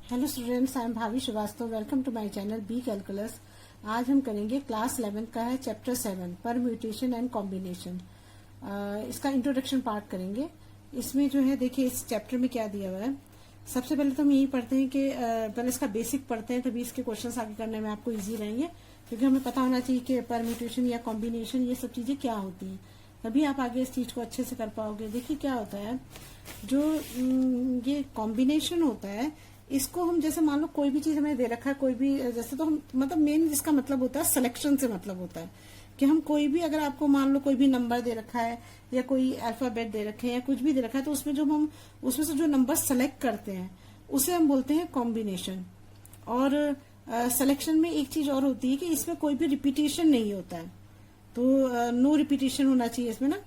Hello students, I am Bhavi Srivastava. Welcome to my channel B calculus. आज हम करेंगे class 11 का है चैप्टर 7 परम्यूटेशन एंड कॉम्बिनेशन। इसका इंट्रोडक्शन पार्ट करेंगे। इसमें जो है देखिए इस चैप्टर में क्या दिया हुआ है। सबसे पहले तो हम यही पढ़ते हैं कि पहले इसका बेसिक पढ़ते हैं, तभी इसके क्वेश्चंस आगे करने में आपको इजी रहेंगे, क्योंकि हमें पता होना चाहिए कि परम्यूटेशन या कॉम्बिनेशन ये सब चीजें क्या होती हैं, तभी आप आगे इस चीज को अच्छे से कर पाओगे। देखिए क्या होता है, जो ये कॉम्बिनेशन होता है इसको हम जैसे मान लो कोई भी चीज हमें दे रखा है, कोई भी जैसे तो हम मतलब मेन इसका मतलब होता है सिलेक्शन से मतलब होता है कि हम कोई भी अगर आपको मान लो कोई भी नंबर दे रखा है या कोई अल्फाबेट दे रखे हैं या कुछ भी दे रखा है, तो उसमें जो हम उसमें से जो नंबर सेलेक्ट करते हैं उसे हम बोलते हैं कॉम्बिनेशन। और सिलेक्शन में एक चीज और होती है कि इसमें कोई भी रिपीटेशन नहीं होता है, तो नो रिपीटेशन होना चाहिए इसमें ना,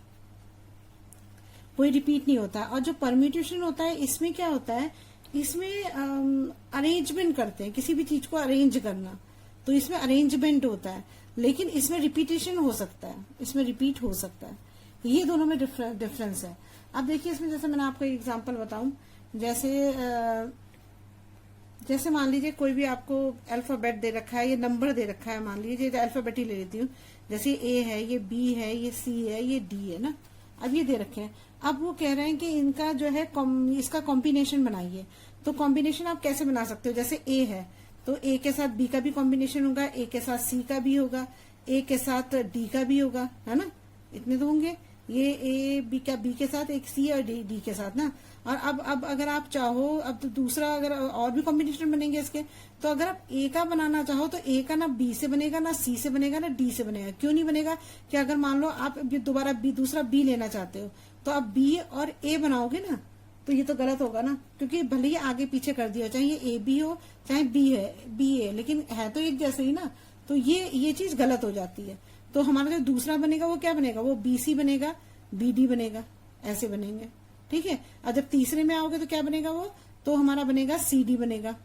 कोई रिपीट नहीं होता। और जो परम्यूटेशन होता है इसमें क्या होता है, इसमें अरेंजमेंट करते हैं, किसी भी चीज को अरेंज करना, तो इसमें अरेंजमेंट होता है, लेकिन इसमें रिपीटेशन हो सकता है, इसमें रिपीट हो सकता है। ये दोनों में डिफरेंस है। अब देखिए इसमें जैसे मैंने आपको एग्जांपल बताऊं, जैसे मान लीजिए कोई भी आपको अल्फाबेट दे रखा है, ये नंबर दे रखा है, मान लीजिए अल्फाबेट ही ले लेती हूँ, जैसे ए है, ये बी है, ये सी है, ये डी है ना। अब ये दे रखे हैं, अब वो कह रहे हैं कि इनका जो है इसका कॉम्बिनेशन बनाइए। तो कॉम्बिनेशन आप कैसे बना सकते हो, जैसे ए है तो ए के साथ बी का भी कॉम्बिनेशन होगा, ए के साथ सी का भी होगा, ए के साथ डी का भी होगा, है ना, इतने तो होंगे। ये ए बी का बी के साथ, एक सी और डी के साथ ना। और अब अगर आप चाहो, अब तो दूसरा अगर और भी कॉम्बिनेशन बनेंगे इसके, तो अगर आप ए का बनाना चाहो तो ए का ना बी से बनेगा, ना सी से बनेगा, ना डी से बनेगा। क्यों नहीं बनेगा कि अगर मान लो आप दोबारा दूसरा बी लेना चाहते हो, तो आप बी और ए बनाओगे ना, तो ये तो गलत होगा ना, क्योंकि भले ही आगे पीछे कर दिया, चाहे ये ए बी हो चाहे बी ए, लेकिन है तो एक जैसे ही ना, तो ये चीज गलत हो जाती है। तो हमारा जो दूसरा बनेगा वो क्या बनेगा, वो बी सी बनेगा, बी डी बनेगा, ऐसे बनेंगे, ठीक है। और जब तीसरे में आओगे तो क्या बनेगा, वो तो हमारा बनेगा सी डी बनेगा,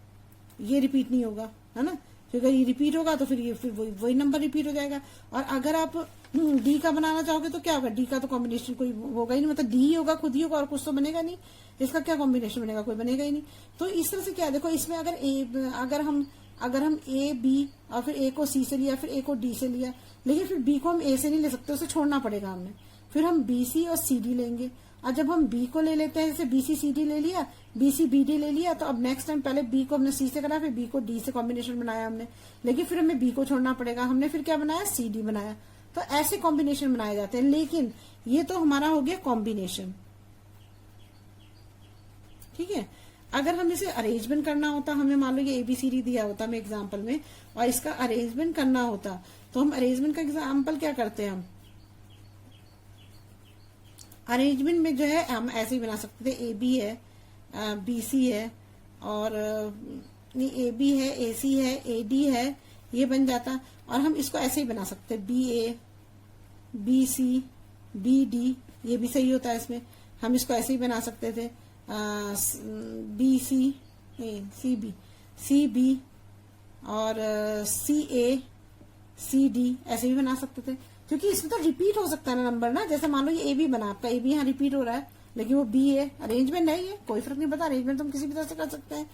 ये रिपीट नहीं होगा, है ना, क्योंकि ये रिपीट होगा तो फिर वही नंबर रिपीट हो जाएगा। और अगर आप डी का बनाना चाहोगे तो क्या होगा, डी का तो कॉम्बिनेशन कोई होगा ही नहीं, मतलब डी ही होगा, खुद ही होगा, और कुछ तो बनेगा नहीं, इसका क्या कॉम्बिनेशन बनेगा, कोई बनेगा ही नहीं। तो इस तरह से क्या देखो, इसमें अगर हम ए बी और फिर ए को सी से लिया, फिर ए को डी से लिया, लेकिन फिर बी को हम ए से नहीं ले सकते, उसे छोड़ना पड़ेगा हमें, फिर हम बी सी और सी डी लेंगे। और जब हम बी को ले लेते हैं, जैसे बी सी सी डी ले लिया, बी सी बी डी ले लिया, तो अब नेक्स्ट टाइम पहले बी को हमने सी से करा, फिर बी को डी से कॉम्बिनेशन बनाया हमने, लेकिन फिर हमें बी को छोड़ना पड़ेगा, हमने फिर क्या बनाया, सी डी बनाया। तो ऐसे कॉम्बिनेशन बनाए जाते हैं, लेकिन ये तो हमारा हो गया कॉम्बिनेशन, ठीक है। अगर हम इसे अरेंजमेंट करना होता, हमें मान लो ये एबीसीडी दिया होता हमें एग्जाम्पल में, और इसका अरेंजमेंट करना होता, तो हम अरेंजमेंट का एग्जाम्पल क्या करते हैं, हम अरेंजमेंट में जो है हम ऐसे ही बना सकते थे, ए बी है, बी सी है, और नहीं ए बी है, ए सी है, ए डी है, ये बन जाता। और हम इसको ऐसे ही बना सकते हैं, बी ए, बी सी, बी डी, ये भी सही होता है इसमें, हम इसको ऐसे ही बना सकते थे, बी सी सी बी और सी ए, सी डी, ऐसे भी बना सकते थे, क्योंकि इसमें तो रिपीट हो सकता है ना नंबर ना। जैसे मान लो ये ए बी बना, आपका ए बी यहाँ रिपीट हो रहा है, लेकिन वो बी ए, अरेंजमेंट है, ये कोई फर्क नहीं पड़ता, अरेंजमेंट तो हम किसी भी तरह से कर सकते हैं।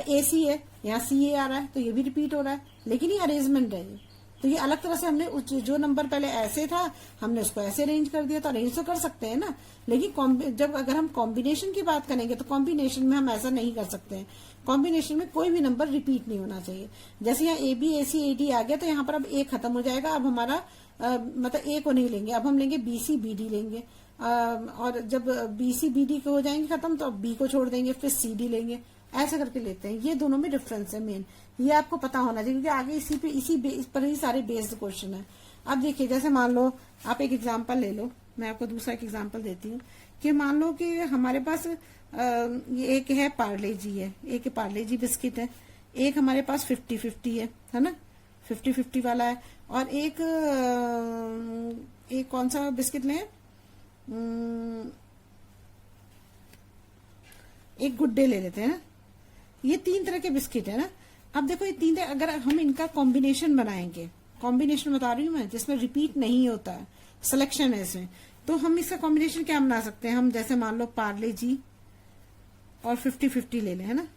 ए सी है, यहाँ सी ए आ रहा है, तो ये भी रिपीट हो रहा है, लेकिन ये अरेंजमेंट है ये, तो ये अलग तरह से हमने जो नंबर पहले ऐसे था हमने उसको ऐसे अरेंज कर दिया, तो अरेंज तो कर सकते हैं ना। लेकिन जब अगर हम कॉम्बिनेशन की बात करेंगे तो कॉम्बिनेशन में हम ऐसा नहीं कर सकते हैं। कॉम्बिनेशन में कोई भी नंबर रिपीट नहीं होना चाहिए। जैसे यहाँ A B A C A D आ गया, तो यहाँ पर अब ए खत्म हो जाएगा, अब हमारा मतलब ए को नहीं लेंगे, अब हम लेंगे बी सी बी डी लेंगे, और जब बी सी बी डी को हो जाएंगे खत्म, तो अब बी को छोड़ देंगे, फिर सी डी लेंगे, ऐसे करके लेते हैं। ये दोनों में डिफरेंस है मेन, ये आपको पता होना चाहिए, क्योंकि आगे इसी बेस पर ही सारे बेस्ड क्वेश्चन है। अब देखिए जैसे मान लो आप एक एग्जांपल ले लो, मैं आपको दूसरा एक एग्जांपल देती हूँ कि मान लो कि हमारे पास ये एक है पार्ले जी है, एक पार्ले जी बिस्किट है, एक हमारे पास 50-50 है ना, 50-50 वाला है, और एक कौन सा बिस्किट लें, एक गुड डे ले लेते हैं ना। ये 3 तरह के बिस्किट है ना। अब देखो ये 3 अगर हम इनका कॉम्बिनेशन बनाएंगे, कॉम्बिनेशन बता रही हूँ मैं, जिसमें रिपीट नहीं होता है, सिलेक्शन है इसमें, तो हम इसका कॉम्बिनेशन क्या बना सकते हैं, हम जैसे मान लो पार्ले जी और 50-50 ले लें, है ना,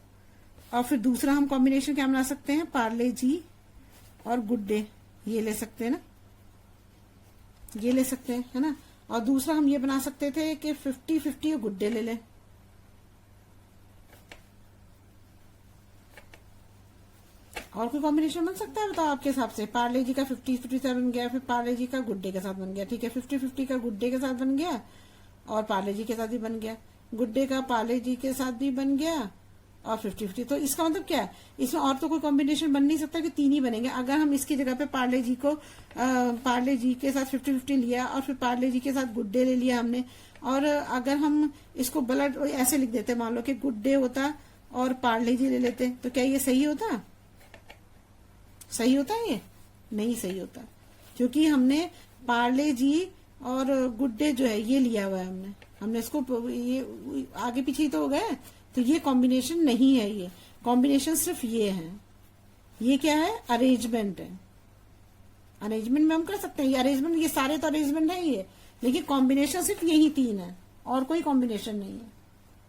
और फिर दूसरा हम कॉम्बिनेशन क्या बना सकते हैं, पार्ले जी और गुड डे, ये ले सकते हैं ना, ये ले सकते हैं, है ना। और दूसरा हम ये बना सकते थे कि 50-50 और गुड डे ले लें। और कोई कॉम्बिनेशन बन सकता है बताओ आपके हिसाब से। पार्ले जी का 50-50 बन गया, फिर पार्ले जी का गुड डे के साथ बन गया, ठीक है। 50-50 का गुड डे के साथ बन गया और पार्ले जी के साथ भी बन गया, गुड डे का पार्ले जी के साथ भी बन गया और 50-50। तो इसका मतलब क्या है, इसमें और तो कोई कॉम्बिनेशन बन नहीं सकता कि तीन ही बनेंगे। अगर हम इसकी जगह पे पार्ले जी को पार्ले जी के साथ 50-50 लिया और फिर पार्ले जी के साथ गुड डे ले लिया हमने, और अगर हम इसको ब्लड ऐसे लिख देते, मान लो कि गुड डे होता और पार्ले जी ले लेते, तो क्या ये सही होता? सही होता है? ये नहीं सही होता, क्योंकि हमने पार्ले जी और गुड डे जो है ये लिया हुआ है, हमने इसको ये आगे पीछे तो हो गया, तो ये कॉम्बिनेशन नहीं है। ये कॉम्बिनेशन सिर्फ ये है। ये क्या है? अरेंजमेंट है। अरेंजमेंट में हम कर सकते हैं, ये अरेंजमेंट, ये सारे तो अरेंजमेंट है ये, लेकिन कॉम्बिनेशन सिर्फ यही तीन है और कोई कॉम्बिनेशन नहीं है।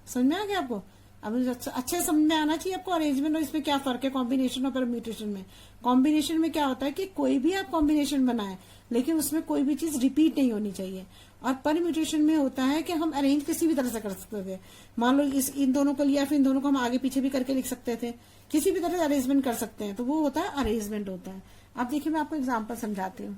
समझ में आ गया आपको? अब अच्छे समझ में आना चाहिए आपको अरेंजमेंट और इसमें क्या फर्क है कॉम्बिनेशन और परम्यूटेशन में। कॉम्बिनेशन में क्या होता है कि कोई भी आप कॉम्बिनेशन बनाए लेकिन उसमें कोई भी चीज रिपीट नहीं होनी चाहिए, और परम्यूटेशन में होता है कि हम अरेंज किसी भी तरह से कर सकते थे। मान लो इन दोनों को लिया, फिर इन दोनों को हम आगे पीछे भी करके लिख सकते थे, किसी भी तरह से अरेंजमेंट कर सकते हैं, तो वो होता है अरेंजमेंट होता है। अब देखिए मैं आपको एग्जाम्पल समझाती हूँ।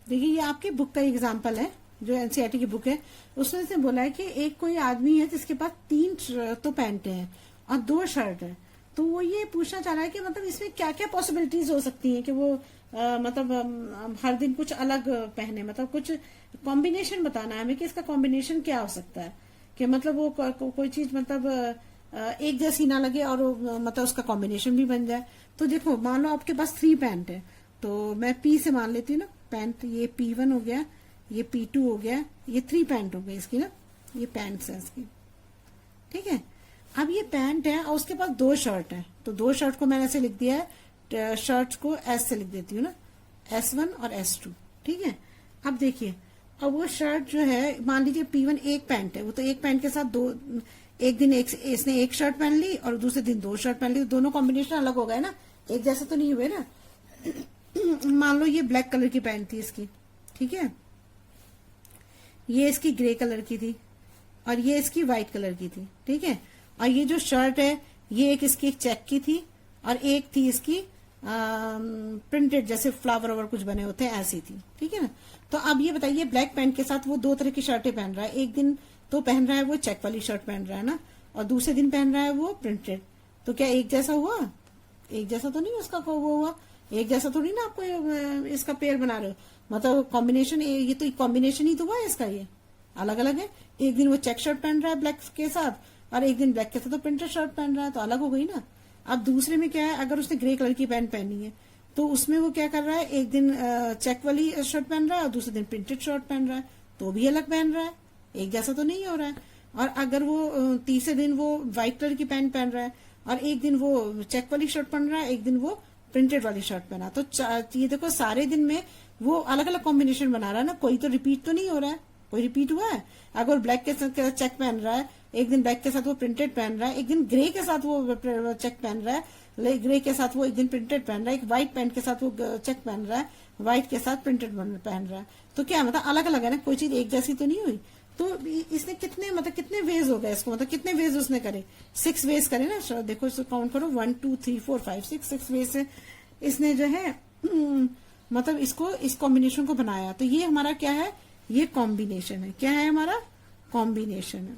देखिए ये आपकी बुक का एग्जाम्पल है, जो एनसीईआरटी की बुक है, उसमें से बोला है कि एक कोई आदमी है जिसके पास 3 तो पैंट हैं और 2 शर्ट है, तो वो ये पूछना चाह रहा है कि मतलब इसमें क्या क्या पॉसिबिलिटीज हो सकती हैं कि वो मतलब हर दिन कुछ अलग पहने, मतलब कुछ कॉम्बिनेशन बताना है हमें कि इसका कॉम्बिनेशन क्या हो सकता है, कि मतलब वो कोई चीज मतलब एक जैसी ना लगे और मतलब उसका कॉम्बिनेशन भी बन जाए। तो देखो मान लो आपके पास 3 पैंट है, तो मैं पी से मान लेती हूँ ना पैंट, ये P1 हो गया, ये P2 हो गया, ये 3 पैंट हो गई इसकी ना, ये पैंट्स है इसकी, ठीक है। अब ये पैंट है और उसके पास 2 शर्ट है, तो 2 शर्ट को मैंने ऐसे लिख दिया है, शर्ट को S से लिख देती हूँ ना, S1 और S2, ठीक है। अब देखिए, अब वो शर्ट जो है, मान लीजिए P1 एक पैंट है, वो तो एक पैंट के साथ एक दिन इसने एक शर्ट पहन ली और दूसरे दिन 2 शर्ट पहन ली, तो दोनों कॉम्बिनेशन अलग हो गए ना, एक जैसे तो नहीं हुए ना। मान लो ये ब्लैक कलर की पैंट थी इसकी, ठीक है, ये इसकी ग्रे कलर की थी और ये इसकी व्हाइट कलर की थी, ठीक है। और ये जो शर्ट है ये एक इसकी चेक की थी और एक थी इसकी प्रिंटेड, जैसे फ्लावर ओवर कुछ बने होते हैं ऐसी थी, ठीक है ना। तो अब ये बताइए ब्लैक पैंट के साथ वो 2 तरह की शर्टें पहन रहा है, एक दिन तो पहन रहा है वो चेक वाली शर्ट पहन रहा है ना, और दूसरे दिन पहन रहा है वो प्रिंटेड, तो क्या एक जैसा हुआ? एक जैसा तो नहीं उसका वो हुआ, एक जैसा थोड़ी ना आपको इसका पेयर बना रहे हो, मतलब कॉम्बिनेशन, ये तो कॉम्बिनेशन ही तो हुआ है इसका, ये अलग अलग है। एक दिन वो चेक शर्ट पहन रहा है ब्लैक के साथ और एक दिन ब्लैक के साथ तो प्रिंटेड शर्ट पहन रहा है, तो अलग हो गई ना। अब दूसरे में क्या है, अगर उसने ग्रे कलर की पैंट पहनी है तो उसमें वो क्या कर रहा है, एक दिन चेक वाली शर्ट पहन रहा है और दूसरे दिन प्रिंटेड शर्ट पहन रहा है, तो भी अलग पहन रहा है, एक जैसा तो नहीं हो रहा है। और अगर वो तीसरे दिन वो व्हाइट कलर की पैंट पहन रहा है और एक दिन वो चेक वाली शर्ट पहन रहा है, एक दिन वो प्रिंटेड वाली शर्ट पहना, तो ये देखो सारे दिन में वो अलग अलग कॉम्बिनेशन बना रहा है ना, कोई तो रिपीट तो नहीं हो रहा है, कोई रिपीट हुआ है। अगर ब्लैक के साथ चेक पहन रहा है, एक दिन ब्लैक के साथ वो प्रिंटेड पहन रहा है, एक दिन ग्रे के साथ वो चेक पहन रहा है, ग्रे के साथ वो एक दिन प्रिंटेड पहन रहा है, एक व्हाइट पैंट के साथ वो चेक पहन रहा है, व्हाइट के साथ प्रिंटेड पहन रहा है, तो क्या मतलब अलग अलग है ना, कोई चीज एक जैसी तो नहीं हुई। तो इसने कितने वेज हो गए इसको, मतलब कितने वेज उसने करे, 6 वेज करे ना, देखो इसको काउंट करो 1 2 3 4 5 6 वेज से इसने जो है मतलब इसको इस कॉम्बिनेशन को बनाया। तो ये हमारा क्या है, ये कॉम्बिनेशन है, क्या है हमारा कॉम्बिनेशन है।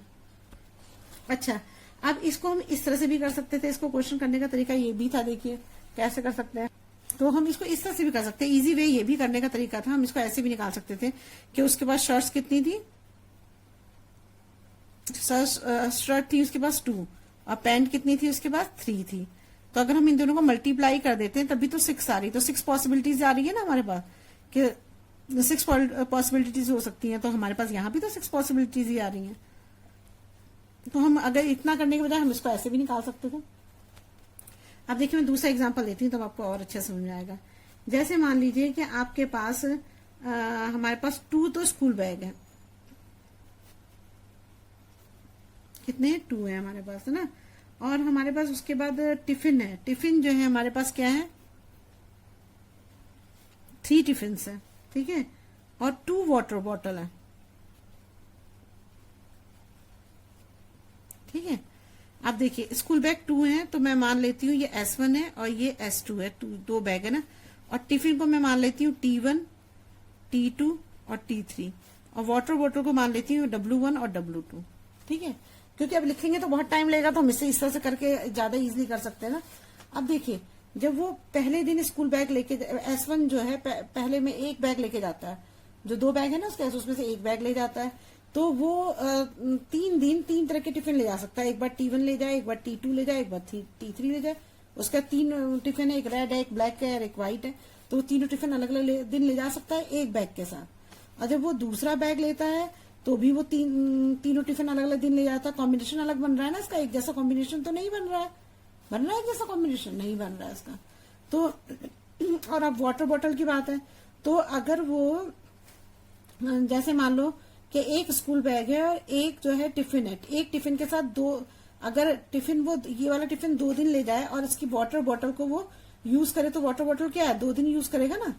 अच्छा, अब इसको हम इस तरह से भी कर सकते थे, इसको क्वेश्चन करने का तरीका ये भी था, देखिए कैसे कर सकते हैं। तो हम इसको इस तरह से भी कर सकते हैं, इजी वे ये भी करने का तरीका था, हम इसको ऐसे भी निकाल सकते थे कि उसके पास शर्ट्स कितनी थी, शर्ट थी उसके पास 2 और पैंट कितनी थी उसके पास 3 थी। तो अगर हम इन दोनों को मल्टीप्लाई कर देते हैं तभी तो 6 आ रही, तो 6 पॉसिबिलिटीज आ रही है ना हमारे पास, कि 6 पॉसिबिलिटीज हो सकती हैं, तो हमारे पास यहाँ भी तो 6 पॉसिबिलिटीज ही आ रही हैं। तो हम अगर इतना करने के बजाय हम इसको ऐसे भी निकाल सकते थे। अब देखिए मैं दूसरा एग्जांपल देती हूँ तब आपको और अच्छा समझ में आएगा। जैसे मान लीजिए कि आपके पास हमारे पास 2 तो स्कूल बैग है, कितने 2 है हमारे पास, है ना, और हमारे पास उसके बाद टिफिन है। टिफिन जो है हमारे पास क्या है, 3 टिफिन है, ठीक है, और 2 वाटर बॉटल है, ठीक है। अब देखिए स्कूल बैग 2 है तो मैं मान लेती हूँ ये S1 है और ये S2 है, 2 बैग है ना। और टिफिन को मैं मान लेती हूँ T1, T2 और T3, और वाटर बॉटल को मान लेती हूँ W1 और W2, ठीक है। क्योंकि अब लिखेंगे तो बहुत टाइम लगेगा, तो हम इसे इस तरह से करके ज्यादा इजीली कर सकते हैं ना। अब देखिए जब वो पहले दिन स्कूल बैग लेके, S1 जो है पहले में 1 बैग लेके जाता है, जो 2 बैग है ना उसमें से 1 बैग ले जाता है, तो वो 3 दिन 3 तरह के टिफिन ले जा सकता है। एक बार T1 ले जाए, एक बार T2 ले जाए, एक बार T3 ले जाए। उसका 3 टिफिन है, एक रेड है, एक ब्लैक है और एक व्हाइट है, तो तीनों टिफिन अलग अलग दिन ले जा सकता है 1 बैग के साथ। और जब वो दूसरा बैग लेता है तो भी वो तीनों टिफिन अलग अलग दिन ले जाता है। कॉम्बिनेशन अलग बन रहा है ना इसका, एक जैसा कॉम्बिनेशन तो नहीं बन रहा है, बन रहा है एक जैसा कॉम्बिनेशन नहीं बन रहा है इसका। तो और अब वाटर बॉटल की बात है, तो अगर वो जैसे मान लो कि एक स्कूल बैग है और एक जो है टिफिन है, एक टिफिन के साथ 2, अगर टिफिन वो ये वाला टिफिन 2 दिन ले जाए और इसकी वाटर बॉटल को वो यूज करे, तो वाटर बॉटल क्या है 2 दिन यूज करेगा ना,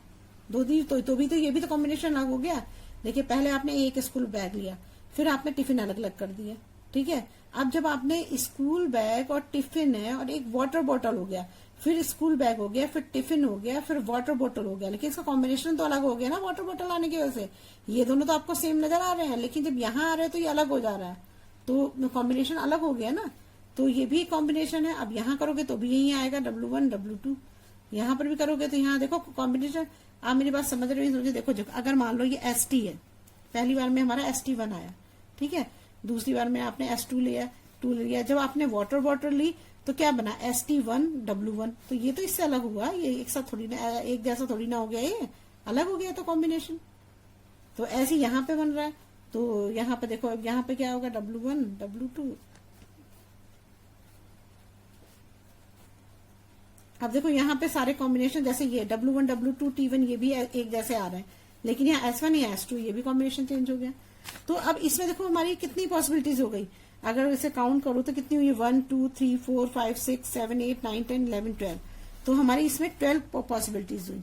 2 दिन तो भी तो ये भी तो कॉम्बिनेशन अलग हो गया। देखिए पहले आपने एक स्कूल बैग लिया, फिर आपने टिफिन अलग अलग कर दिया, ठीक है। अब जब आपने स्कूल बैग और टिफिन है और एक वाटर बॉटल हो गया, फिर स्कूल बैग हो गया, फिर टिफिन हो गया, फिर वाटर बॉटल हो गया, लेकिन इसका कॉम्बिनेशन तो अलग हो गया ना वाटर बॉटल आने की वजह से। ये दोनों तो आपको सेम नजर आ रहे हैं, लेकिन जब यहाँ आ रहे हैं तो ये अलग हो जा रहा है, तो कॉम्बिनेशन अलग हो गया ना। तो ये भी कॉम्बिनेशन है। अब यहाँ करोगे तो भी यही आएगा W1 W2, यहाँ पर भी करोगे तो यहाँ देखो कॉम्बिनेशन। आप मेरी बात समझ रहे हो? देखो अगर मान लो ये ST है, पहली बार में हमारा ST1 आया, ठीक है, दूसरी बार में आपने S2 लिया, 2 लिया, जब आपने वाटर बॉटल ली तो क्या बना ST1 W1, तो ये तो इससे अलग हुआ, ये एक साथ थोड़ी ना, एक जैसा थोड़ी ना हो गया, ये अलग हो गया तो कॉम्बिनेशन। तो ऐसे यहाँ पे बन रहा है, तो यहाँ पे देखो अब यहाँ पे क्या होगा W1 W2। अब देखो यहाँ पे सारे कॉम्बिनेशन जैसे ये W1 W2 T1 ये भी एक जैसे आ रहे हैं, लेकिन यहाँ S1 या S2 ये भी कॉम्बिनेशन चेंज हो गया। तो अब इसमें देखो हमारी कितनी पॉसिबिलिटीज हो गई, अगर इसे काउंट करो तो कितनी हुई, 1 2 3 4 5 6 7 8 9 10 11 12, तो हमारी इसमें 12 पॉसिबिलिटीज हुई।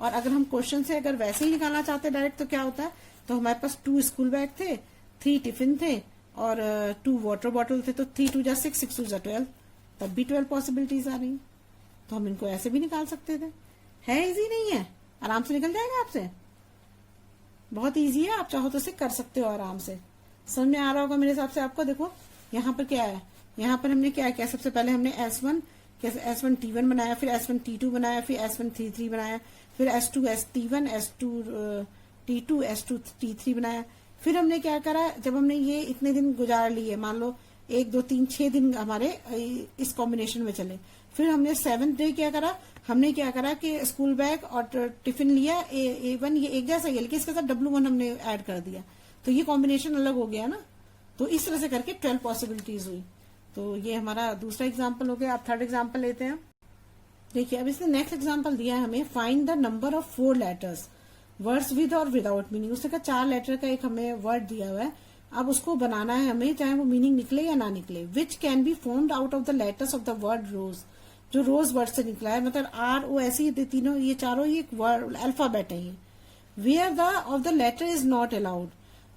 और अगर हम क्वेश्चन से अगर वैसे ही निकालना चाहते हैं डायरेक्ट, तो क्या होता है, तो हमारे पास 2 स्कूल बैग थे, 3 टिफिन थे और 2 वाटर बॉटल थे, तो 3 2 जा 6 6 2 जा 12, तब भी 12 पॉसिबिलिटीज आ रही। तो हम इनको ऐसे भी निकाल सकते थे। है इजी नहीं है, आराम से निकल जाएगा आपसे, बहुत इजी है, आप चाहो तो इसे कर सकते हो आराम से। समझ में आ रहा होगा मेरे हिसाब से आपको। देखो यहाँ पर क्या है, यहाँ पर हमने क्या किया, सबसे पहले हमने S1 T1 बनाया, फिर S1 T2 बनाया, फिर S1 T3 बनाया, फिर S2 T1 S2 T2 S2 T3 बनाया। फिर हमने क्या करा, जब हमने ये इतने दिन गुजार लिए, मान लो 1 2 3 6 दिन हमारे इस कॉम्बिनेशन में चले, फिर हमने 7th डे क्या करा, हमने क्या करा कि स्कूल बैग और टिफिन लिया, A1 ये एक जैसा ही है, लेकिन इसके साथ W1 हमने ऐड कर दिया, तो ये कॉम्बिनेशन अलग हो गया ना। तो इस तरह से करके 12 पॉसिबिलिटीज हुई। तो ये हमारा दूसरा एग्जाम्पल हो गया। आप थर्ड एग्जाम्पल लेते हैं। देखिए अब इसने नेक्स्ट एग्जाम्पल दिया है हमें, find the number of 4 letters words with और विदाउट मीनिंग। उसने कहा 4 लेटर का एक हमें वर्ड दिया हुआ है, अब उसको बनाना है हमें, चाहे वो मीनिंग निकले या ना निकले। Which can be formed out of the letters of the word rose, जो रोज वर्ड से निकला है, मतलब RO ऐसी तीनों, ये चारों ये वर्ड अल्फाबेट है ये। Where the of the letter is not allowed,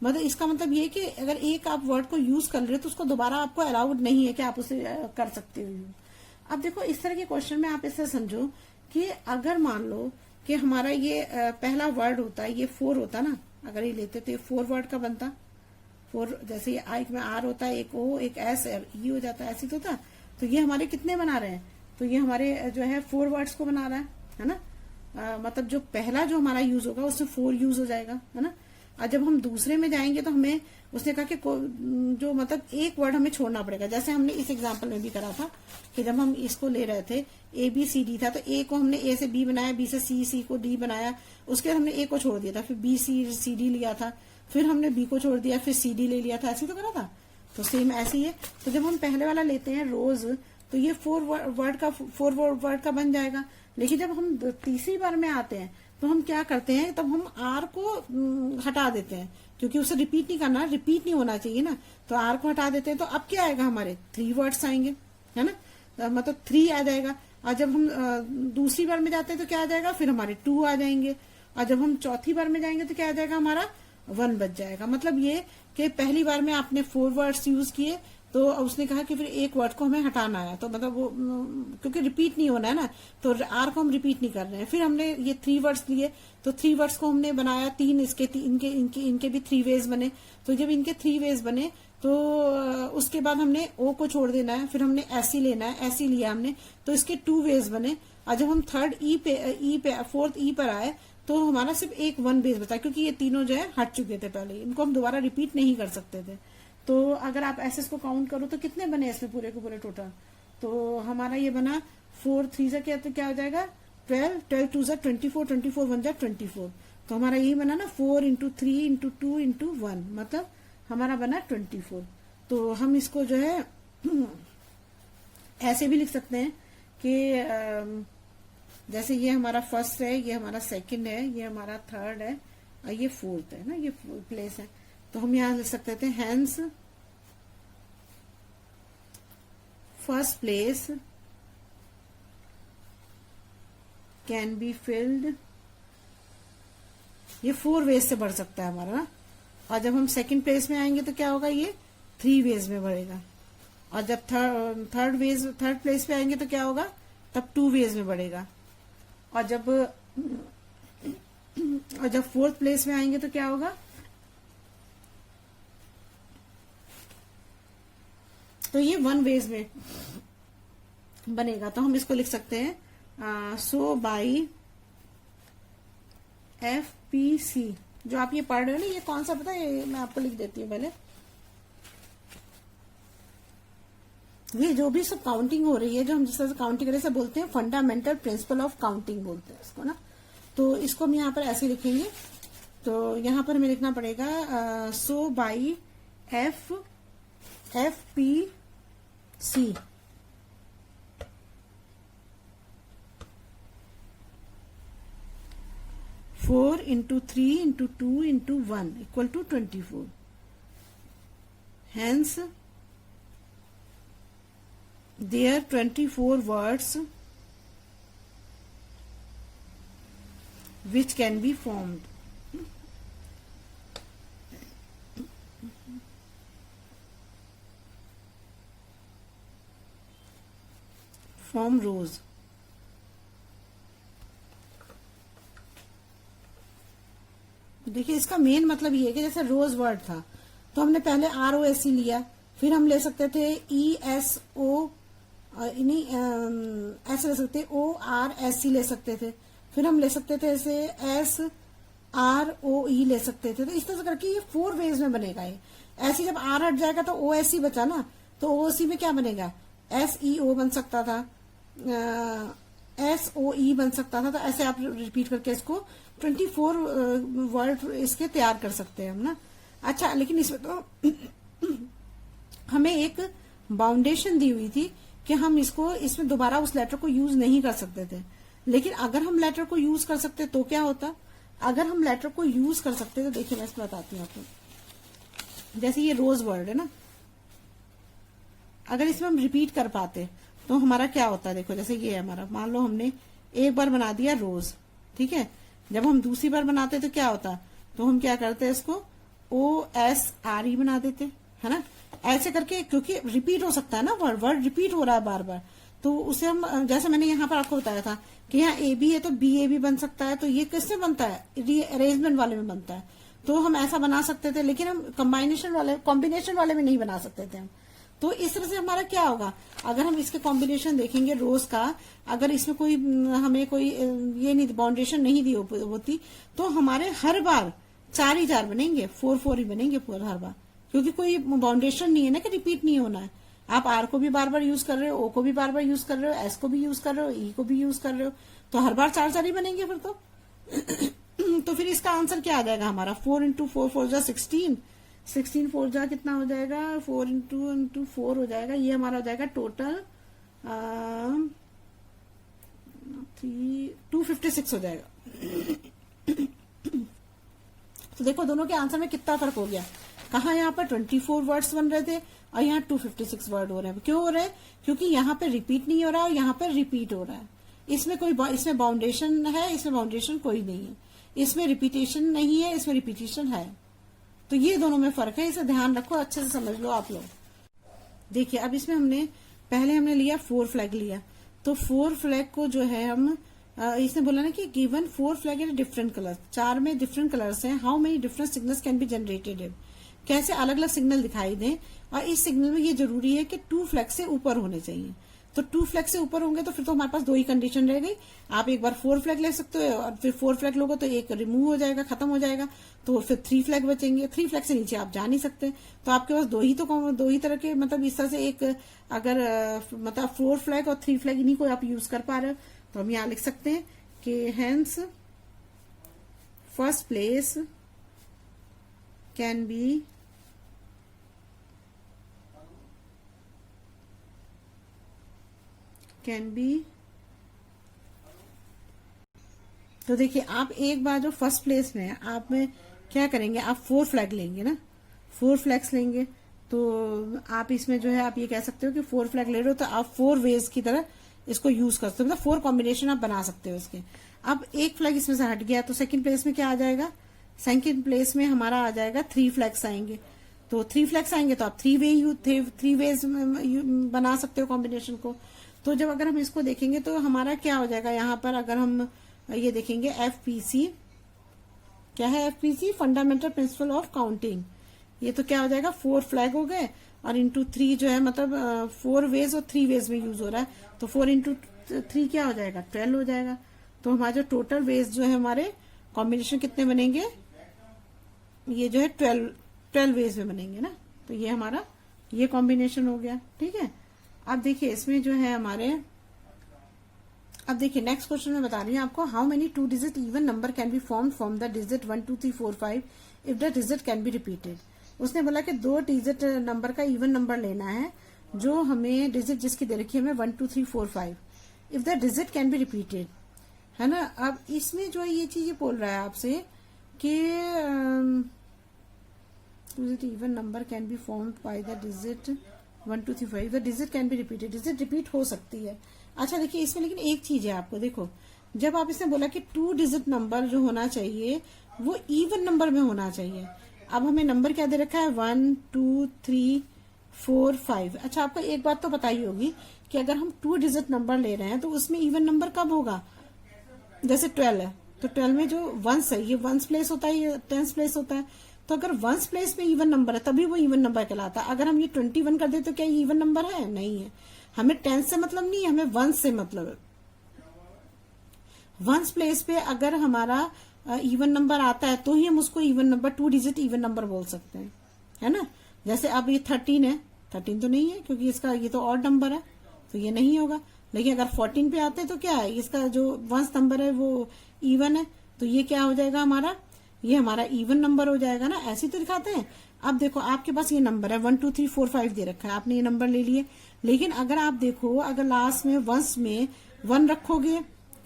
मतलब इसका मतलब ये कि अगर एक आप वर्ड को यूज कर रहे हो तो उसको दोबारा आपको अलाउड नहीं है कि आप उसे कर सकते हो। अब देखो इस तरह के क्वेश्चन में आप इससे समझो कि अगर मान लो कि हमारा ये पहला वर्ड होता है, ये 4 होता ना, अगर ये लेते तो ये 4 वर्ड का बनता। 4 जैसे ये एक में R होता है, एक O एक S E हो जाता है, ऐसे तो होता। तो ये हमारे कितने बना रहे हैं, तो ये हमारे जो है 4 वर्ड्स को बना रहा है ना। मतलब जो पहला जो हमारा यूज होगा उससे 4 यूज हो जाएगा, है ना। और जब हम दूसरे में जाएंगे तो हमें उसने कहा कि जो मतलब एक वर्ड हमें छोड़ना पड़ेगा, जैसे हमने इस एग्जांपल में भी करा था कि जब हम इसको ले रहे थे ABCD था, तो A को हमने A से B बनाया, B से C को D बनाया, उसके बाद हमने A को छोड़ दिया था, फिर BCD लिया था, फिर हमने B को छोड़ दिया, फिर CD ले लिया था, ऐसे तो करा था। तो सेम ऐसे ही है। तो जब हम पहले वाला लेते हैं रोज, तो ये 4 वर्ड का बन जाएगा। लेकिन जब हम तीसरी बार में आते हैं तो हम क्या करते हैं, तब हम R को हटा देते हैं, क्योंकि उसे रिपीट नहीं करना, रिपीट नहीं होना चाहिए ना, तो आर को हटा देते हैं। तो अब क्या आएगा, हमारे 3 वर्ड्स आएंगे, है ना, मतलब 3 आ जाएगा। और जब हम दूसरी बार में जाते हैं तो क्या आ जाएगा, फिर हमारे 2 आ जाएंगे। और जब हम चौथी बार में जाएंगे तो क्या आ जाएगा, हमारा 1 बच जाएगा। मतलब ये कि पहली बार में आपने 4 वर्ड्स यूज किए, तो उसने कहा कि फिर एक वर्ड को हमें हटाना है, तो मतलब वो क्योंकि रिपीट नहीं होना है ना, तो आर को हम रिपीट नहीं कर रहे हैं। फिर हमने ये 3 वर्ड्स लिए, तो 3 वर्ड्स को हमने बनाया 3, इनके भी 3 वेज बने। तो जब इनके 3 वेज बने तो उसके बाद हमने ओ को छोड़ देना है, फिर हमने ऐसी लेना है, ऐसी लिया हमने, तो इसके 2 वेज बने। और जब हम थर्ड फोर्थ ई पर आए तो हमारा सिर्फ एक 1 वेज बचा, क्योंकि ये तीनों जो है हट चुके थे पहले, इनको हम दोबारा रिपीट नहीं कर सकते थे। तो अगर आप ऐसे इसको काउंट करो तो कितने बने इसमें पूरे के पूरे टोटल, तो हमारा ये बना 4 3 से क्या हो जाएगा 12, 12 2 से 24, 24 1 जा 24। तो हमारा यही बना ना 4 इंटू 3 इंटू 2 इंटू 1, मतलब हमारा बना 24। तो हम इसको जो है ऐसे भी लिख सकते हैं कि जैसे ये हमारा फर्स्ट है, ये हमारा सेकंड है, ये हमारा थर्ड है और ये फोर्थ है ना, ये प्लेस है। तो हम यहां लिख सकते थे hence first place can be filled, ये 4 वेज से बढ़ सकता है हमारा ना। और जब हम सेकंड प्लेस में आएंगे तो क्या होगा, ये 3 वेज में बढ़ेगा। और जब थर्ड प्लेस पे आएंगे तो क्या होगा, तब 2 वेज में बढ़ेगा। और जब फोर्थ प्लेस में आएंगे तो क्या होगा, तो ये 1 वेज में बनेगा। तो हम इसको लिख सकते हैं सो बाई FPC। जो आप ये पढ़ रहे हो ना, ये कौन सा पता है, ये मैं आपको लिख देती हूँ पहले। ये जो भी सब काउंटिंग हो रही है, जो हम जिस तरह से काउंटिंग करें, बोलते हैं फंडामेंटल प्रिंसिपल ऑफ काउंटिंग बोलते हैं इसको ना। तो इसको हम यहाँ पर ऐसे लिखेंगे। तो यहाँ पर हमें लिखना पड़ेगा so by FPC, four into 3 into 2 into 1 equal to 24। Hence, there 24 words which can be formed. Form rows. देखिए इसका मेन मतलब ये है कि जैसे रोज वर्ड था तो हमने पहले ROSE लिया, फिर हम ले सकते थे ESO, नहीं ऐसे ले सकते ORSE ले सकते थे, फिर हम ले सकते थे ऐसे SROE ले सकते थे। तो इस तरह से करके ये 4 वेज में बनेगा। ये ऐसे जब R हट जाएगा तो OSE बचा ना, तो OSE में क्या बनेगा, SEO बन सकता था, SOE बन सकता था। तो ऐसे आप रिपीट करके इसको 24 वर्ड इसके तैयार कर सकते हैं हम ना। अच्छा, लेकिन इसमें तो हमें एक बाउंडेशन दी हुई थी कि हम इसमें दोबारा उस लेटर को यूज नहीं कर सकते थे। लेकिन अगर हम लेटर को यूज कर सकते तो क्या होता, अगर हम लेटर को यूज कर सकते तो देखिए मैं इसको बताती हूँ आपको। जैसे ये रोज वर्ड है ना, अगर इसमें हम रिपीट कर पाते तो हमारा क्या होता है, देखो जैसे ये है हमारा, मान लो हमने एक बार बना दिया रोज, ठीक है। जब हम दूसरी बार बनाते तो क्या होता, तो हम क्या करते हैं, इसको OSRE बना देते, है ना। ऐसे करके, क्योंकि रिपीट हो सकता है ना, वर्ड रिपीट हो रहा है बार बार, तो उसे हम, जैसे मैंने यहाँ पर आपको बताया था कि यहाँ AB है तो BAB बन सकता है। तो ये किससे बनता है, अरेंजमेंट वाले में बनता है। तो हम ऐसा बना सकते थे, लेकिन हम कॉम्बिनेशन वाले में नहीं बना सकते थे हम। तो इस तरह से हमारा क्या होगा, अगर हम इसके कॉम्बिनेशन देखेंगे रोज का, अगर इसमें कोई हमें कोई ये नहीं बाउंडेशन नहीं दी होती, तो हमारे हर बार 4 ही 4 बनेंगे, 4 ही बनेंगे पूरा हर बार, क्योंकि कोई बाउंडेशन नहीं है ना कि रिपीट नहीं होना है। आप R को भी बार बार यूज कर रहे हो, O को भी बार बार यूज कर रहे हो, S को भी यूज कर रहे हो, E को भी यूज कर रहे हो, तो हर बार 4 ही बनेंगे फिर तो। तो फिर इसका आंसर क्या आ जाएगा हमारा, 4 इंटू 4 4 जा 16, 16 4 जा कितना हो जाएगा, 4 इंटू 4 हो जाएगा, ये हमारा हो जाएगा टोटल 256 हो जाएगा। तो देखो दोनों के आंसर में कितना फर्क हो गया। कहाँ यहाँ पर 24 वर्ड्स बन रहे थे और यहाँ 256 वर्ड हो रहे हैं। क्यों हो रहे हैं? क्योंकि यहाँ पे रिपीट नहीं हो रहा और यहाँ पर रिपीट हो रहा है। इसमें बाउंडेशन है, इसमें बाउंडेशन कोई नहीं है। इसमें रिपीटेशन नहीं है, इसमें रिपीटेशन है। तो ये दोनों में फर्क है, इसे ध्यान रखो, अच्छे से समझ लो आप लोग। देखिए अब इसमें पहले हमने लिया 4 फ्लैग लिया, तो 4 फ्लैग को जो है हम इसने बोला ना कि given 4 flag in different colour, 4 में डिफरेंट कलर्स हैं, how many different signals can be generated, कैसे अलग अलग सिग्नल दिखाई दें। और इस सिग्नल में ये जरूरी है कि 2 फ्लैग से ऊपर होने चाहिए। तो 2 फ्लैग से ऊपर होंगे तो फिर तो हमारे पास 2 ही कंडीशन रह गई। आप एक बार 4 फ्लैग ले सकते हो और फिर 4 फ्लैग लोगे तो एक रिमूव हो जाएगा, खत्म हो जाएगा, तो फिर 3 फ्लैग बचेंगे। 3 फ्लैग से नीचे आप जा नहीं सकते, तो आपके पास 2 ही तरह के, मतलब इस तरह से एक अगर मतलब 4 फ्लैग और 3 फ्लैग इन्हीं को आप यूज कर पा रहे हो, तो हम यहाँ लिख सकते हैं कि hence first place can B तो देखिए आप एक बार जो फर्स्ट प्लेस में है, आप में क्या करेंगे, आप 4 फ्लैग लेंगे ना, 4 फ्लैग्स लेंगे। तो आप इसमें जो है आप ये कह सकते हो कि 4 फ्लैग ले रहे हो तो आप 4 वेज की तरह इसको यूज कर सकते हो, मतलब 4 कॉम्बिनेशन आप बना सकते हो इसके। अब एक फ्लैग इसमें से हट गया तो सेकंड प्लेस में क्या आ जाएगा, सेकंड प्लेस में हमारा आ जाएगा 3 फ्लैग्स आएंगे। तो 3 फ्लैग्स आएंगे तो आप 3 वेज बना सकते हो कॉम्बिनेशन को। तो जब अगर हम इसको देखेंगे तो हमारा क्या हो जाएगा, यहाँ पर अगर हम ये देखेंगे एफपीसी, क्या है FPC, fundamental principle of counting. ये तो क्या हो जाएगा, 4 फ्लैग हो गए और इंटू 3 जो है, मतलब 4 वेज और 3 वेज में यूज हो रहा है, तो 4 इंटू 3 क्या हो जाएगा, 12 हो जाएगा। तो हमारा जो टोटल वेज जो है हमारे कॉम्बिनेशन कितने बनेंगे, ये जो है 12 वेज में बनेंगे ना। तो ये हमारा ये कॉम्बिनेशन हो गया, ठीक है। अब देखिए इसमें जो है हमारे, अब देखिए नेक्स्ट क्वेश्चन में बता रही हूँ आपको, how many 2 digit even number can be form from the digit 1 2 3 4 5 if the digit can be repeated. उसने बोला कि 2 डिजिट नंबर का इवन नंबर लेना है, जो हमें डिजिट जिसकी दे रखी है हमें 1 2 3 4 5 if the digit can be repeated, है ना। अब इसमें जो है ये चीज ये बोल रहा है आपसे कि even number can be formed by the digit 1 2 3 5, the digit can be repeated, digit repeat हो सकती है। अच्छा देखिए इसमें लेकिन एक चीज है आपको, देखो जब आप इसने बोला कि 2 डिजिट नंबर जो होना चाहिए वो इवन नंबर में होना चाहिए। अब हमें नंबर क्या दे रखा है, 1 2 3 4 5। अच्छा आपको एक बात तो पता ही होगी कि अगर हम 2 डिजिट नंबर ले रहे हैं तो उसमें इवन नंबर कब होगा, जैसे 12 है तो 12 में जो वंस है ये वंस प्लेस होता है, ये टेंस प्लेस होता है। तो अगर वंस प्लेस में इवन नंबर है तभी वो इवन नंबर कहलाता है। अगर हम ये 21 कर दे तो क्या ये इवन नंबर है, नहीं है। हमें टेंस से मतलब नहीं है, हमें वंस से मतलब है। वंस प्लेस पे अगर हमारा इवन नंबर आता है तो ही हम उसको even number, 2 digit even number बोल सकते हैं, है ना। जैसे अब ये 13 है, 13 तो नहीं है क्योंकि इसका ये तो ऑड नंबर है तो ये नहीं होगा। लेकिन अगर 14 पे आते हैं तो क्या है, इसका जो वंस नंबर है वो इवन है, तो ये क्या हो जाएगा हमारा, ये हमारा इवन नंबर हो जाएगा ना। ऐसे तो दिखाते हैं। अब देखो आपके पास ये नंबर है 1 2 3 4 5 दे रखा है, आपने ये नंबर ले लिए। लेकिन अगर आप देखो अगर लास्ट में वंस में 1 रखोगे,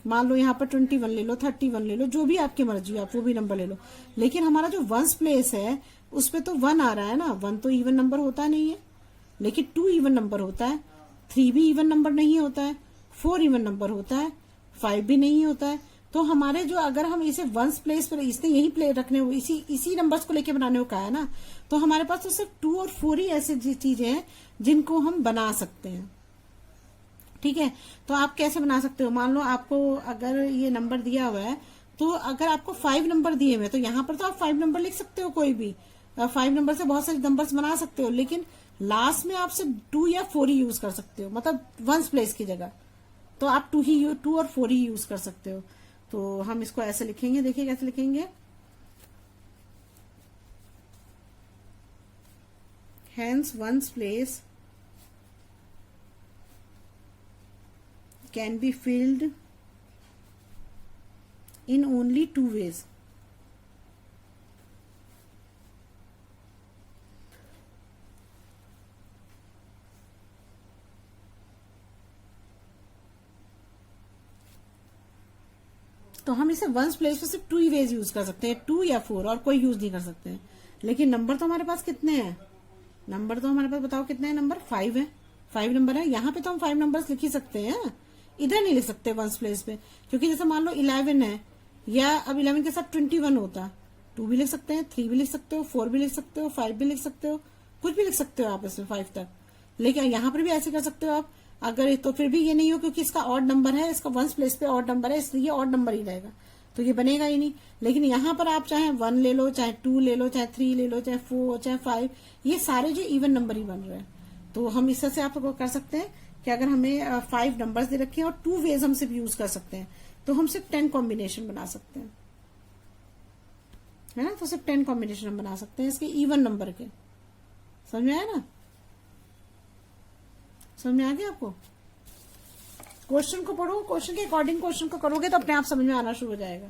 मान लो यहाँ पर 21 ले लो, 31 ले लो, जो भी आपकी मर्जी आप वो भी नंबर ले लो। लेकिन हमारा जो वंस प्लेस है उस पे तो 1 आ रहा है ना, 1 तो इवन नंबर होता नहीं है। लेकिन 2 इवन नंबर होता है, 3 भी इवन नंबर नहीं होता है, 4 इवन नंबर होता है, 5 भी नहीं होता है। तो हमारे जो अगर हम इसे वंस प्लेस पर इसने यही प्ले रखने हुए इसी नंबर्स को लेके बनाने को कहा है ना, तो हमारे पास तो सिर्फ 2 और 4 ही ऐसी चीजें हैं जिनको हम बना सकते हैं, ठीक है। तो आप कैसे बना सकते हो, मान लो आपको अगर ये नंबर दिया हुआ है तो अगर आपको 5 नंबर दिए हुए तो यहाँ पर तो आप 5 नंबर लिख सकते हो, कोई भी 5 नंबर से बहुत सारे नंबर्स बना सकते हो। लेकिन लास्ट में आप सिर्फ 2 या 4 ही यूज कर सकते हो, मतलब वंस प्लेस की जगह तो आप 2 और 4 ही यूज कर सकते हो। तो हम इसको ऐसे लिखेंगे, देखिए कैसे लिखेंगे, hence one's place can be filled in only 2 ways. तो हम इसे वंस प्लेस पे सिर्फ 2 ही वेज यूज कर सकते हैं, 2 या 4, और कोई यूज नहीं कर सकते हैं। लेकिन नंबर तो हमारे पास कितने हैं? नंबर तो हमारे पास बताओ कितने हैं? नंबर 5 है, 5 नंबर है। यहाँ पे तो हम 5 नंबर्स लिख ही सकते हैं, इधर नहीं लिख सकते वंस प्लेस पे, क्योंकि जैसे मान लो 11 है, या अब 11 के साथ 21 होता, 2 भी लिख सकते हैं, 3 भी लिख सकते हो, 4 भी लिख सकते हो, 5 भी लिख सकते हो, कुछ भी लिख सकते हो आप इसमें 5 तक। लेकिन यहाँ पर भी ऐसे कर सकते हो आप, अगर तो फिर भी ये नहीं हो, क्योंकि इसका ऑड नंबर है, इसका वंस प्लेस पे ऑड नंबर है, इसलिए ऑड नंबर ही रहेगा, तो ये बनेगा ही नहीं। लेकिन यहाँ पर आप चाहे 1 ले लो, चाहे 2 ले लो, चाहे 3 ले लो, चाहे 4, चाहे 5, ये सारे जो इवन नंबर ही बन रहे हैं। तो हम इस तरह से आप कर सकते हैं कि अगर हमें 5 नंबर्स दे रखे हैं और 2 वेज हम सिर्फ यूज कर सकते हैं, तो हम सिर्फ 10 कॉम्बिनेशन बना सकते हैं, है ना। तो सिर्फ 10 कॉम्बिनेशन हम बना सकते हैं इसके इवन नंबर के। समझ में आया ना? समझ में आ गया आपको? क्वेश्चन को पढ़ो, क्वेश्चन के अकॉर्डिंग क्वेश्चन को करोगे तो अपने आप समझ में आना शुरू हो जाएगा।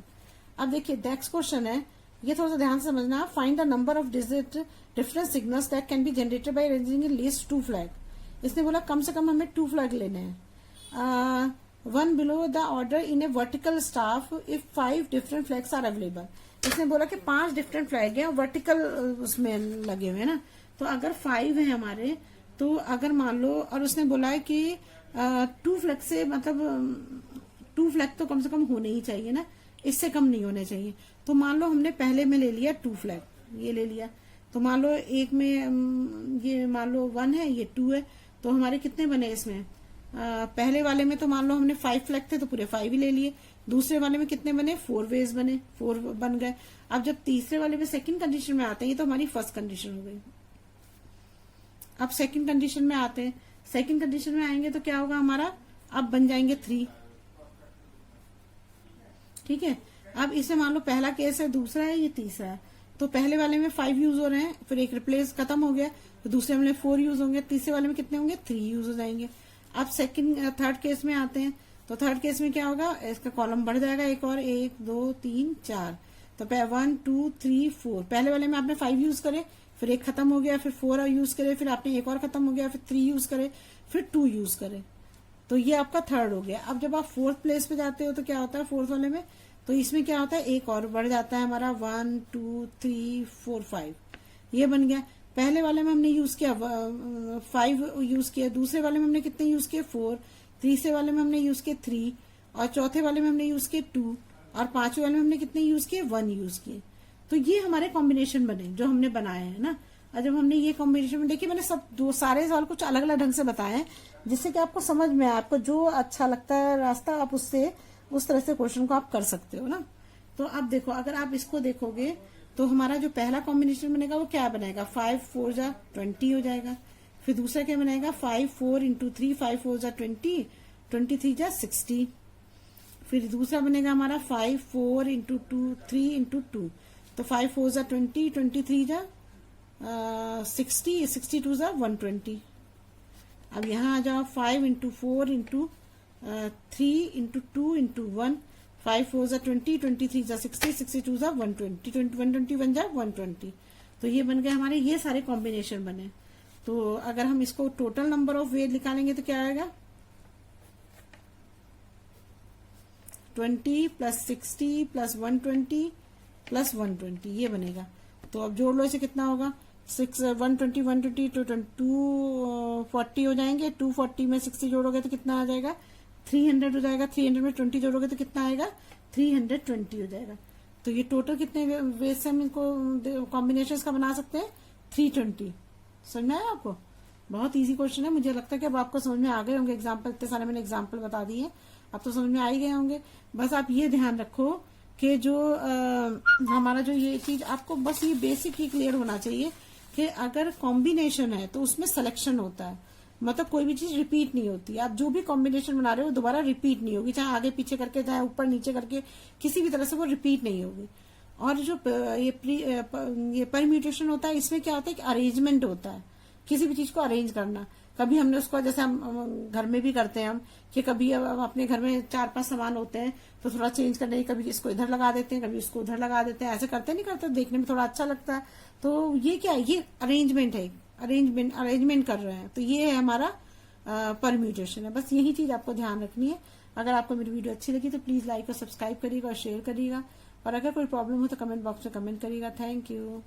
अब देखिए नेक्स्ट क्वेश्चन है, ये थोड़ा सा ध्यान से समझना। Find the number of different signals that can be generated by arranging in least 2 flag. इसने बोला कम से कम हमें 2 फ्लैग लेने हैं। 1 below the order in a vertical staff if 5 different flags are available. इसने बोला कि 5 डिफरेंट फ्लैग है और वर्टिकल उसमें लगे हुए हैं ना, तो अगर 5 है हमारे, तो अगर मान लो, और उसने बोला है कि 2 फ्लैग से मतलब 2 फ्लैग तो कम से कम होने ही चाहिए ना, इससे कम नहीं होने चाहिए। तो मान लो हमने पहले में ले लिया 2 फ्लैग, ये ले लिया, तो मान लो एक में ये मान लो 1 है, ये 2 है, तो हमारे कितने बने इसमें? पहले वाले में तो मान लो हमने 5 फ्लैग थे, तो पूरे 5 ही ले लिए। दूसरे वाले में कितने बने? 4 वेज बने, 4 बन गए। अब जब तीसरे वाले में सेकंड कंडीशन में आते हैं, ये तो हमारी फर्स्ट कंडीशन हो गई। अब सेकंड कंडीशन में आते हैं, सेकंड कंडीशन में आएंगे तो क्या होगा हमारा? अब बन जाएंगे 3, ठीक है। अब इसमें मान लो पहला केस है, दूसरा है, ये तीसरा है, तो पहले वाले में 5 यूज हो रहे हैं, फिर एक रिप्लेस खत्म हो गया, तो दूसरे वाले में 4 यूज होंगे, तीसरे वाले में कितने होंगे? 3 यूज हो जाएंगे। अब थर्ड केस में आते हैं, तो थर्ड केस में क्या होगा? इसका कॉलम बढ़ जाएगा एक और, 1 2 3 4, तो 1 2 3 4। पहले वाले में आपने 5 यूज करे, फिर एक खत्म हो गया, फिर 4 यूज करे, फिर आपने एक और खत्म हो गया, फिर 3 यूज करे, फिर 2 यूज करे, तो ये आपका थर्ड हो गया। अब जब आप 4th प्लेस पे जाते हो तो क्या होता है 4th वाले में? तो इसमें क्या होता है? एक और बढ़ जाता है हमारा, 1 2 3 4 5, ये बन गया। पहले वाले में हमने यूज किया 5 यूज किया, दूसरे वाले में हमने कितने यूज किए? 4, तीसरे वाले में हमने यूज किए 3, और चौथे वाले में हमने यूज किए 2, और पांचवें वाले में हमने कितने यूज किए? 1 यूज किए। तो ये हमारे कॉम्बिनेशन बने जो हमने बनाए हैं ना। और जब हमने ये कॉम्बिनेशन में, देखिए मैंने सारे सवाल कुछ अलग अलग ढंग से बताए हैं, जिससे कि आपको समझ में आए, आपको जो अच्छा लगता है रास्ता आप उससे उस तरह से क्वेश्चन को आप कर सकते हो ना। तो अब देखो, अगर आप इसको देखोगे तो हमारा जो पहला कॉम्बिनेशन बनेगा वो क्या बनेगा? 5 4 जा 20 हो जाएगा। फिर दूसरा क्या बनेगा? 5 4 इंटू 3, 5 4 जा 20, 23 जा 60। फिर दूसरा बनेगा हमारा 5 4 इंटू 2, 3 इंटू 2, तो 5 4 जा 20, 23 जा 60, 62 जा 120। अब यहाँ आ जाओ, 5 इंटू 4 इंटू 3 इंटू 2 इंटू 1, 5 4 जा 20, 23 जा 60, 62 जा 120, 121 जा 120। तो ये बन गए हमारे, ये सारे कॉम्बिनेशन बने। तो अगर हम इसको टोटल नंबर ऑफ वे निकालेंगे तो क्या आएगा? 20 प्लस 60 प्लस 120 प्लस 120, ये बनेगा। तो अब जोड़ लो, इसे कितना होगा? 120 120 तो 240 हो जाएंगे। 240 में 60 जोड़ोगे तो कितना आ जाएगा? 300 हो जाएगा। 300 में 20 जोड़ोगे तो कितना आएगा? 320 हो जाएगा। तो ये टोटल कितने वेज से हम इनको कॉम्बिनेशन का बना सकते हैं? 320। समझ में आया आपको? बहुत इजी क्वेश्चन है। मुझे लगता है कि अब आपको समझ में आ गए होंगे। एग्जाम्पल इतने सारे मैंने एग्जाम्पल बता दिए, अब तो समझ में आ ही गए होंगे। बस आप ये ध्यान रखो कि जो हमारा जो ये चीज आपको बस ये बेसिक ही क्लियर होना चाहिए कि अगर कॉम्बिनेशन है तो उसमें सिलेक्शन होता है, मतलब कोई भी चीज रिपीट नहीं होती। आप जो भी कॉम्बिनेशन बना रहे हो दोबारा रिपीट नहीं होगी, चाहे आगे पीछे करके, चाहे ऊपर नीचे करके, किसी भी तरह से वो रिपीट नहीं होगी। और जो ये परम्यूटेशन होता है, इसमें क्या होता है कि अरेंजमेंट होता है, किसी भी चीज को अरेंज करना। कभी हमने उसको, जैसे हम घर में भी करते हैं हम, कि कभी अपने घर में 4-5 सामान होते हैं तो थोड़ा चेंज करने की, कभी इसको इधर लगा देते हैं, कभी इसको उधर लगा देते हैं, ऐसे करते नहीं करते, देखने में थोड़ा अच्छा लगता है। तो ये क्या है? ये अरेंजमेंट है, अरेंजमेंट कर रहे हैं। तो ये है हमारा परम्यूटेशन है। बस यही चीज आपको ध्यान रखनी है। अगर आपको मेरी वीडियो अच्छी लगी तो प्लीज लाइक और सब्सक्राइब करिएगा और शेयर करिएगा, और अगर कोई प्रॉब्लम हो तो कमेंट बॉक्स में कमेंट करिएगा। Thank you.